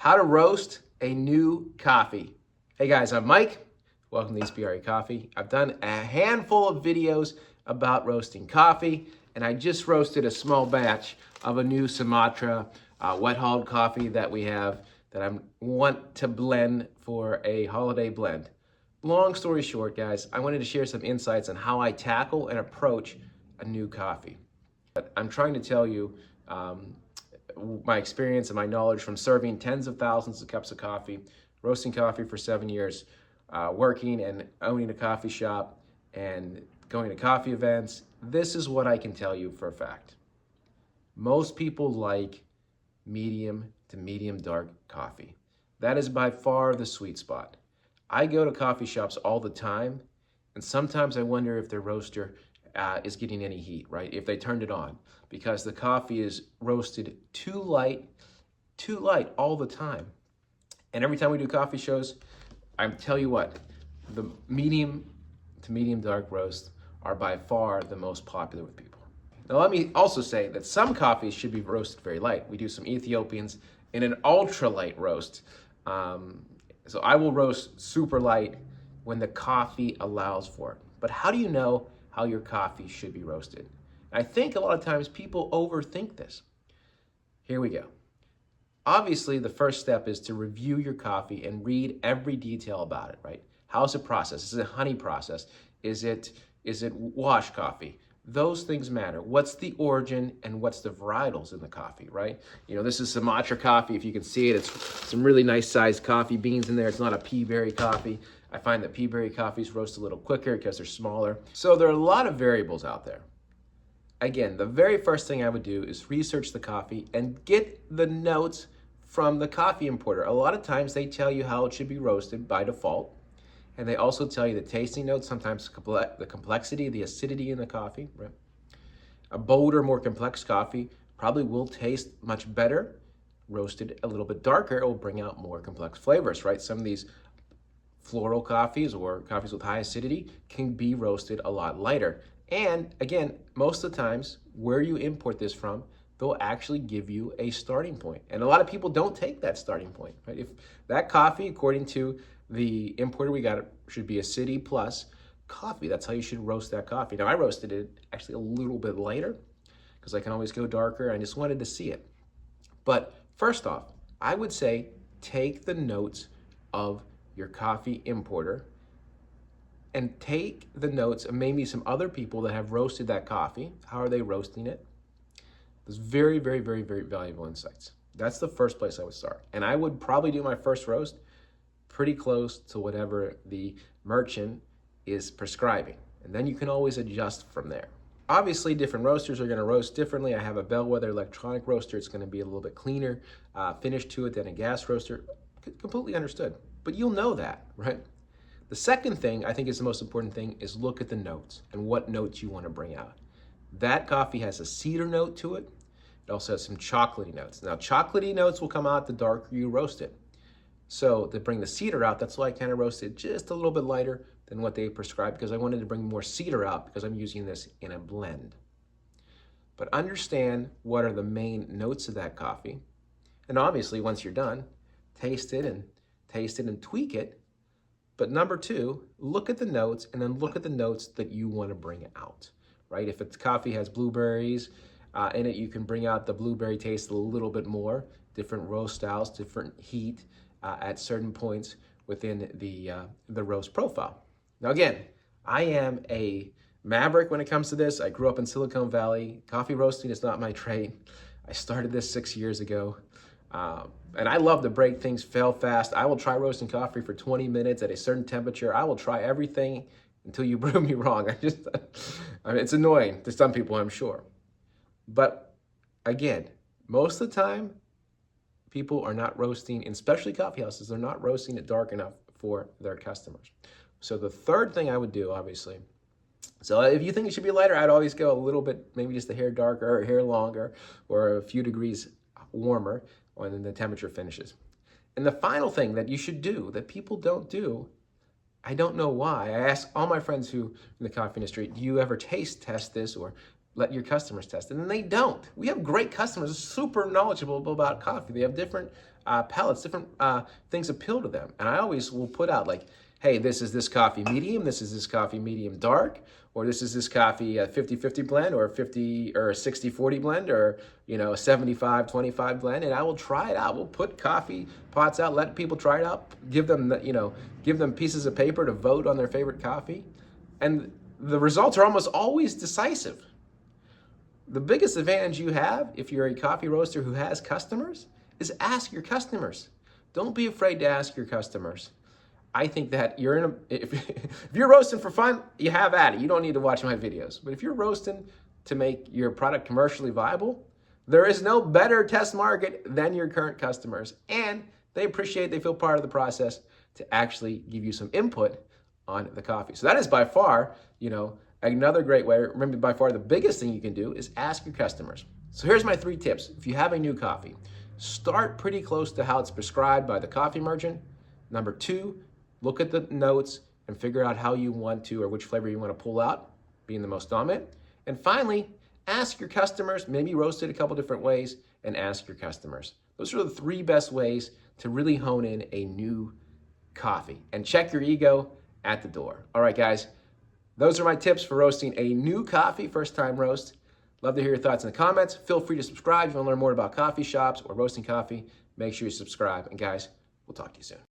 How to roast a new coffee. Hey guys, I'm Mike. Welcome to ESPRE Coffee. I've done a handful of videos about roasting coffee, and I just roasted a small batch of a new Sumatra wet hulled coffee that we have that I want to blend for a holiday blend. Long story short, guys, I wanted to share some insights on how I tackle and approach a new coffee. But I'm trying to tell you my experience and my knowledge from serving tens of thousands of cups of coffee, roasting coffee for 7 years, working and owning a coffee shop, and going to coffee events. This is what I can tell you for a fact. Most people like medium to medium dark coffee. That is by far the sweet spot. I go to coffee shops all the time, and sometimes I wonder if their roaster is getting any heat, right? If they turned it on, because the coffee is roasted too light all the time. And every time we do coffee shows, I tell you what, the medium to medium dark roasts are by far the most popular with people. Now let me also say that some coffees should be roasted very light. We do some Ethiopians in an ultra light roast. So I will roast super light when the coffee allows for it. But how do you know how your coffee should be roasted? I think a lot of times people overthink this. Here we go. Obviously, the first step is to review your coffee and read every detail about it, right? How's it processed? Is it a honey process? Is it wash coffee? Those things matter. What's the origin and what's the varietals in the coffee, right? You know, this is Sumatra coffee. If you can see it, it's some really nice sized coffee beans in there. It's not a pea berry coffee. I find that pea berry coffees roast a little quicker because they're smaller. So there are a lot of variables out there. Again, the very first thing I would do is research the coffee and get the notes from the coffee importer. A lot of times they tell you how it should be roasted by default. And they also tell you the tasting notes, sometimes the complexity, the acidity in the coffee, right? A bolder, more complex coffee probably will taste much better. Roasted a little bit darker, it will bring out more complex flavors, right? Some of these floral coffees or coffees with high acidity can be roasted a lot lighter. And again, most of the times where you import this from, they'll actually give you a starting point. And a lot of people don't take that starting point, right? If that coffee, according to the importer we got, should be acidity plus coffee, that's how you should roast that coffee. Now I roasted it actually a little bit lighter because I can always go darker. I just wanted to see it. But first off, I would say take the notes of your coffee importer and take the notes of maybe some other people that have roasted that coffee. How are they roasting it? There's very, very, very, very valuable insights. That's the first place I would start. And I would probably do my first roast pretty close to whatever the merchant is prescribing. And then you can always adjust from there. Obviously, different roasters are gonna roast differently. I have a Bellwether electronic roaster. It's gonna be a little bit cleaner finish to it than a gas roaster. Completely understood. But you'll know that, right? The second thing, I think is the most important thing, is look at the notes and what notes you want to bring out. That coffee has a cedar note to it. It also has some chocolatey notes. Now, chocolatey notes will come out the darker you roast it. So to bring the cedar out, that's why I kind of roasted just a little bit lighter than what they prescribed, because I wanted to bring more cedar out because I'm using this in a blend. But understand what are the main notes of that coffee. And obviously, once you're done, taste it and tweak it. But number two, look at the notes and then look at the notes that you want to bring out, right? If it's coffee has blueberries in it, you can bring out the blueberry taste a little bit more, different roast styles, different heat at certain points within the roast profile. Now again, I am a maverick when it comes to this. I grew up in Silicon Valley. Coffee roasting is not my trade. I started this 6 years ago. And I love to break things fail fast. I will try roasting coffee for 20 minutes at a certain temperature. I will try everything until you prove me wrong. I mean, it's annoying to some people, I'm sure. But again, most of the time, people are not roasting, especially coffee houses, they're not roasting it dark enough for their customers. So the third thing I would do, obviously, so if you think it should be lighter, I'd always go a little bit, maybe just a hair darker or a hair longer or a few degrees warmer when the temperature finishes. And the final thing that you should do that people don't do, I don't know why. I ask all my friends who in the coffee industry, do you ever taste test this or let your customers test it? And they don't. We have great customers, super knowledgeable about coffee. They have different palates, different things appeal to them. And I always will put out like, hey, this is this coffee medium, this is this coffee medium dark, or this is this coffee 50-50 blend, or 50 or 60-40 blend, or 75-25 blend, and I will try it out. We'll put coffee pots out, let people try it out, give them give them pieces of paper to vote on their favorite coffee, and the results are almost always decisive. The biggest advantage you have if you're a coffee roaster who has customers is ask your customers. Don't be afraid to ask your customers. I think that if you're roasting for fun, you have at it. You don't need to watch my videos. But if you're roasting to make your product commercially viable, there is no better test market than your current customers. And they feel part of the process to actually give you some input on the coffee. So that is by far, another great way. Remember, by far the biggest thing you can do is ask your customers. So here's my 3 tips. If you have a new coffee, start pretty close to how it's prescribed by the coffee merchant. Number 2, look at the notes and figure out how you want to, or which flavor you want to pull out, being the most dominant. And finally, ask your customers, maybe roast it a couple different ways, and ask your customers. Those are the 3 best ways to really hone in a new coffee. And check your ego at the door. All right, guys, those are my tips for roasting a new coffee, first time roast. Love to hear your thoughts in the comments. Feel free to subscribe if you want to learn more about coffee shops or roasting coffee. Make sure you subscribe. And guys, we'll talk to you soon.